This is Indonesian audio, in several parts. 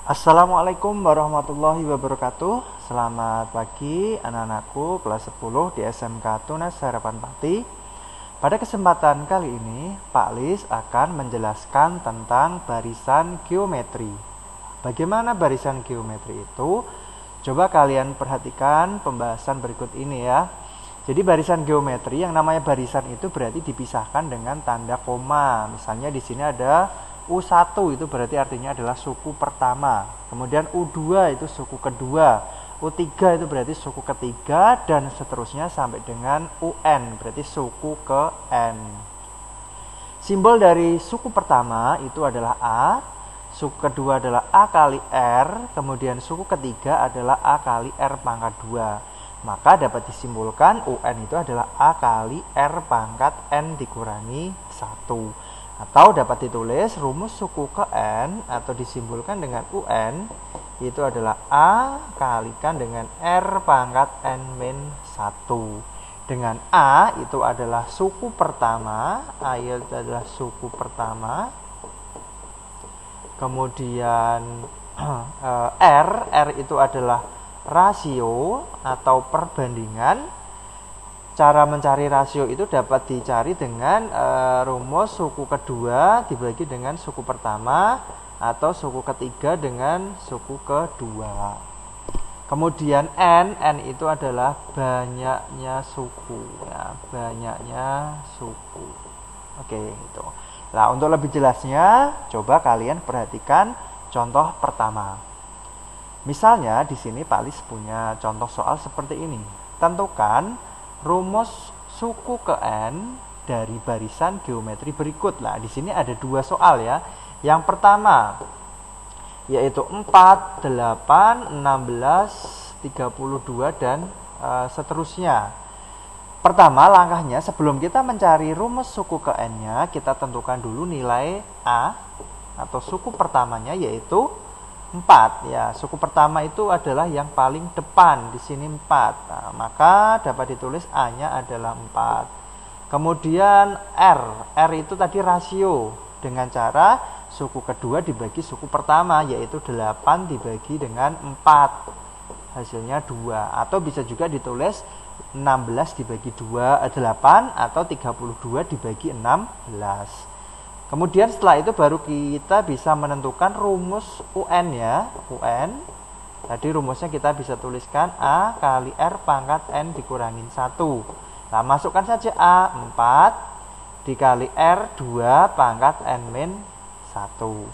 Assalamualaikum warahmatullahi wabarakatuh. Selamat pagi anak-anakku kelas 10 di SMK Tunas Harapan Pati. Pada kesempatan kali ini, Pak Lis akan menjelaskan tentang barisan geometri. Bagaimana barisan geometri itu? Coba kalian perhatikan pembahasan berikut ini ya. Jadi barisan geometri, yang namanya barisan itu berarti dipisahkan dengan tanda koma. Misalnya di sini ada U1, itu berarti artinya adalah suku pertama. Kemudian U2 itu suku kedua. U3 itu berarti suku ketiga, dan seterusnya sampai dengan UN, berarti suku ke N. Simbol dari suku pertama itu adalah A, suku kedua adalah A kali R, kemudian suku ketiga adalah A kali R pangkat 2. Maka dapat disimpulkan UN itu adalah A kali R pangkat N dikurangi 1. Atau dapat ditulis rumus suku ke N atau disimbolkan dengan UN itu adalah A kalikan dengan R pangkat N min 1. Dengan A itu adalah suku pertama, A itu adalah suku pertama. Kemudian R itu adalah rasio atau perbandingan. Cara mencari rasio itu dapat dicari dengan rumus suku kedua dibagi dengan suku pertama atau suku ketiga dengan suku kedua. Kemudian N itu adalah banyaknya suku ya, banyaknya suku. Oke, itu. Nah, untuk lebih jelasnya coba kalian perhatikan contoh pertama. Misalnya di sini Pak Lis punya contoh soal seperti ini. Tentukan rumus suku ke N dari barisan geometri berikut. Lah, di sini ada dua soal ya. Yang pertama yaitu 4, 8, 16, 32 dan seterusnya. Pertama, langkahnya sebelum kita mencari rumus suku ke N-nya, kita tentukan dulu nilai A atau suku pertamanya yaitu 4 ya. Suku pertama itu adalah yang paling depan, di sini 4. Nah, maka dapat ditulis A-nya adalah 4. Kemudian R itu tadi rasio dengan cara suku kedua dibagi suku pertama yaitu 8 dibagi dengan 4. Hasilnya 2, atau bisa juga ditulis 16 dibagi 8 atau 32 dibagi 16. Kemudian setelah itu baru kita bisa menentukan rumus UN ya. UN, tadi rumusnya kita bisa tuliskan A kali R pangkat N dikurangin 1. Nah, masukkan saja A 4 dikali R 2 pangkat N min 1.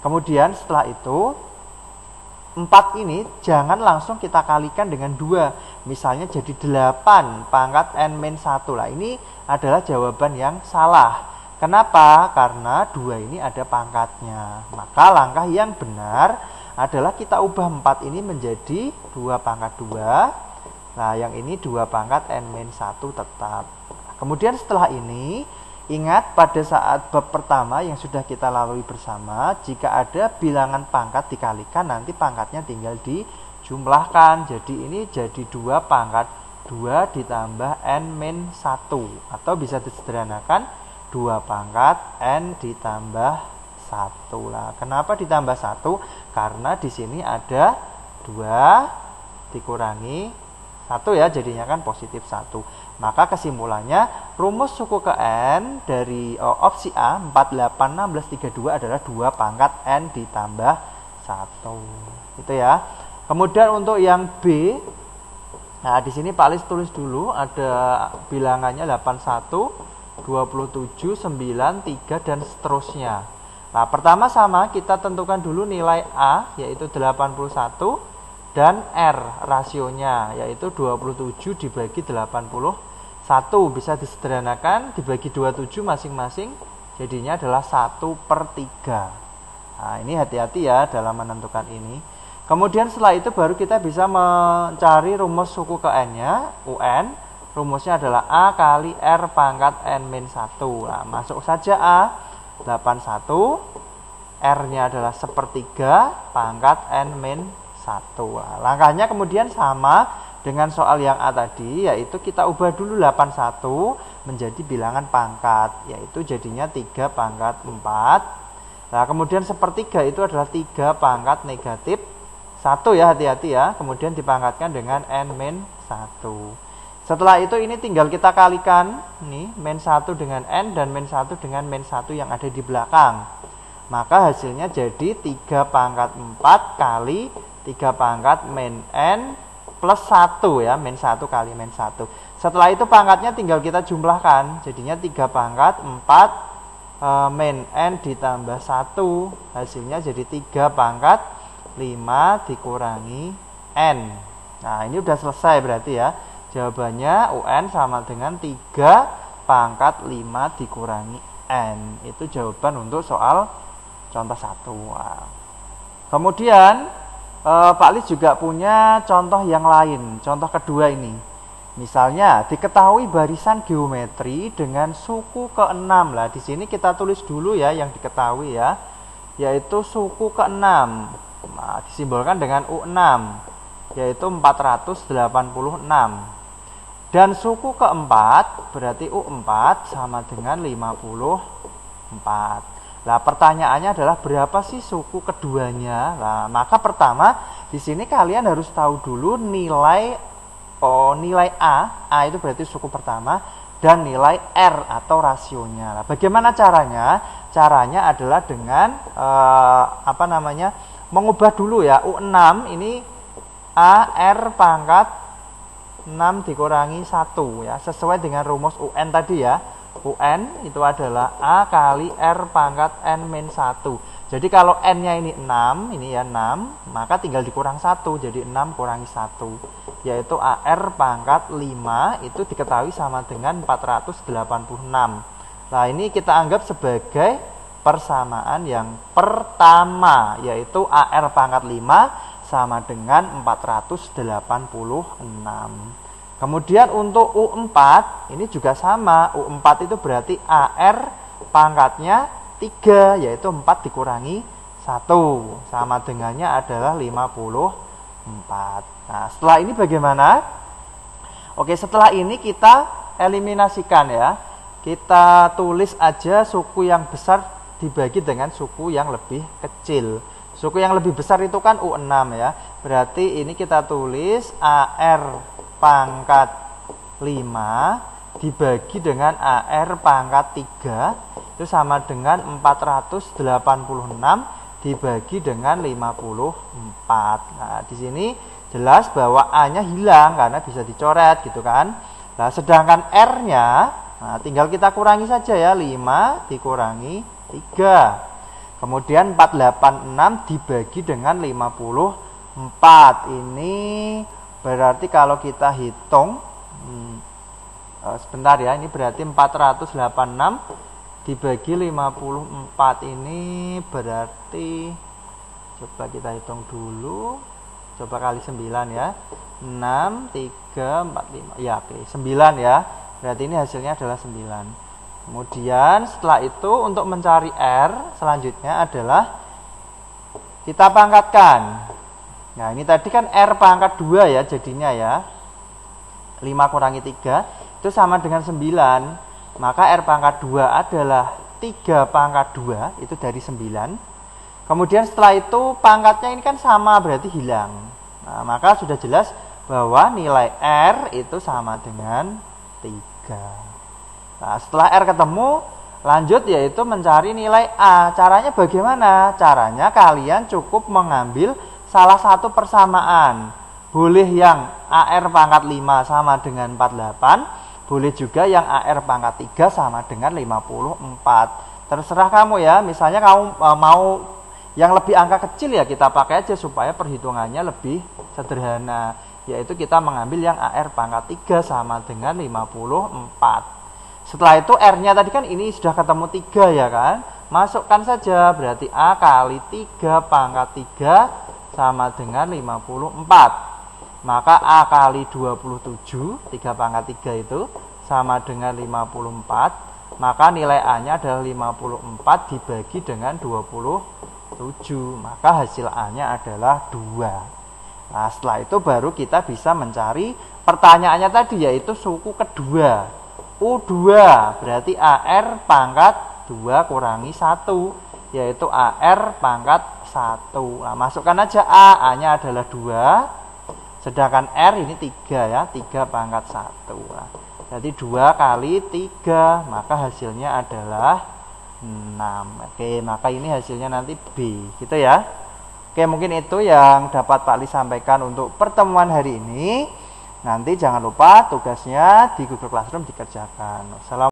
Kemudian setelah itu 4 ini jangan langsung kita kalikan dengan 2. Misalnya jadi 8 pangkat N min 1. Lah, ini adalah jawaban yang salah. Kenapa? Karena 2 ini ada pangkatnya. Maka langkah yang benar adalah kita ubah 4 ini menjadi 2 pangkat 2. Nah, yang ini 2 pangkat N min 1 tetap. Kemudian setelah ini, ingat pada saat bab pertama yang sudah kita lalui bersama, jika ada bilangan pangkat dikalikan, nanti pangkatnya tinggal dijumlahkan. Jadi ini jadi 2 pangkat 2 ditambah N min 1. Atau bisa disederhanakan 2 pangkat N ditambah 1 lah. Kenapa ditambah 1? Karena di sini ada 2 dikurangi 1 ya, jadinya kan positif 1. Maka kesimpulannya rumus suku ke N dari opsi A 4, 8, 16, 32 adalah 2 pangkat N ditambah 1. Itu ya. Kemudian untuk yang B, nah di sini Pak Lis tulis dulu ada bilangannya 81, 27, 9, 3 dan seterusnya. Nah, pertama sama kita tentukan dulu nilai A yaitu 81 dan R rasionya yaitu 27 dibagi 81. Bisa disederhanakan dibagi 27 masing-masing jadinya adalah 1/3. Nah, ini hati-hati ya dalam menentukan ini. Kemudian setelah itu baru kita bisa mencari rumus suku ke N-nya, UN. Rumusnya adalah A kali R pangkat N min 1. Nah, masuk saja A 81, R-nya adalah 1/3 pangkat N min 1. Nah, langkahnya kemudian sama dengan soal yang A tadi, yaitu kita ubah dulu 81 menjadi bilangan pangkat, yaitu jadinya 3 pangkat 4 Nah, kemudian sepertiga itu adalah 3 pangkat negatif 1 ya, hati-hati ya. Kemudian dipangkatkan dengan n-1. Setelah itu ini tinggal kita kalikan nih, -1 dengan n dan -1 dengan -1 yang ada di belakang. Maka hasilnya jadi 3 pangkat 4 kali 3 pangkat -n plus 1 ya, -1 kali -1. Setelah itu pangkatnya tinggal kita jumlahkan. Jadinya 3 pangkat 4 -n ditambah 1. Hasilnya jadi 3 pangkat 5 dikurangi n. Nah, ini udah selesai berarti ya. Jawabannya UN sama dengan 3 pangkat 5 dikurangi n. Itu jawaban untuk soal contoh 1. Nah, kemudian Pak Lis juga punya contoh yang lain. Contoh kedua ini. Misalnya, diketahui barisan geometri dengan suku ke-6. Lah, di sini kita tulis dulu ya yang diketahui ya. Yaitu suku ke-6. Nah, disimbolkan dengan U6, yaitu 486. Dan suku keempat berarti U4 sama dengan 54. Nah, pertanyaannya adalah berapa sih suku keduanya? Nah, maka pertama di sini kalian harus tahu dulu nilai A itu berarti suku pertama, dan nilai R atau rasionya. Nah, bagaimana caranya? Caranya adalah dengan mengubah dulu ya. U6 ini AR pangkat 6 dikurangi 1 ya, sesuai dengan rumus UN tadi ya. UN itu adalah A kali R pangkat N-1. Jadi kalau N-nya ini 6, ini ya 6, maka tinggal dikurang 1, jadi 6 kurangi 1. Yaitu AR pangkat 5 itu diketahui sama dengan 486. Nah, ini kita anggap sebagai persamaan yang pertama, yaitu AR pangkat 5 sama dengan 486. Kemudian untuk U4 ini juga sama. U4 itu berarti AR pangkatnya 3, yaitu 4 dikurangi 1. Sama dengannya adalah 54. Nah, setelah ini bagaimana? Oke, setelah ini kita eliminasikan ya. Kita tulis aja suku yang besar dibagi dengan suku yang lebih kecil. Suku yang lebih besar itu kan U6 ya. Berarti ini kita tulis AR pangkat 5 dibagi dengan AR pangkat 3 itu sama dengan 486 dibagi dengan 54. Nah, di sini jelas bahwa A-nya hilang karena bisa dicoret gitu kan. Nah, sedangkan R-nya tinggal kita kurangi saja ya, 5 dikurangi 3. Kemudian 486 dibagi dengan 54. Ini berarti kalau kita hitung sebentar ya, ini berarti 486 dibagi 54 ini berarti, coba kita hitung dulu, coba kali 9 ya, 6, 3, 4, 5 ya, oke, 9 ya, berarti ini hasilnya adalah 9. Kemudian setelah itu untuk mencari R selanjutnya adalah kita pangkatkan. Nah, ini tadi kan R pangkat 2 ya jadinya ya, 5 kurangi 3 itu sama dengan 9. Maka R pangkat 2 adalah 3 pangkat 2, itu dari 9. Kemudian setelah itu pangkatnya ini kan sama, berarti hilang. Nah, maka sudah jelas bahwa nilai R itu sama dengan 3. Nah, setelah R ketemu, lanjut yaitu mencari nilai A. Caranya bagaimana? Caranya kalian cukup mengambil salah satu persamaan. Boleh yang AR pangkat 5 sama dengan 48, boleh juga yang AR pangkat 3 sama dengan 54. Terserah kamu ya, misalnya kamu mau yang lebih angka kecil ya kita pakai aja supaya perhitungannya lebih sederhana. Yaitu kita mengambil yang AR pangkat 3 sama dengan 54. Setelah itu R-nya tadi kan ini sudah ketemu 3 ya kan. Masukkan saja, berarti A kali 3 pangkat 3 sama dengan 54. Maka A kali 27, 3 pangkat 3 itu sama dengan 54. Maka nilai A-nya adalah 54 dibagi dengan 27. Maka hasil A-nya adalah 2. Nah, setelah itu baru kita bisa mencari pertanyaannya tadi, yaitu suku kedua. U2 berarti AR pangkat 2 kurangi 1 yaitu AR pangkat 1. Nah, masukkan aja A-nya adalah 2, sedangkan R ini 3 ya, 3 pangkat 1. Nah, jadi 2 kali 3, maka hasilnya adalah 6. Oke, maka ini hasilnya nanti B, gitu ya. Oke, mungkin itu yang dapat Pak Li sampaikan untuk pertemuan hari ini. Nanti jangan lupa tugasnya di Google Classroom dikerjakan. Assalamualaikum.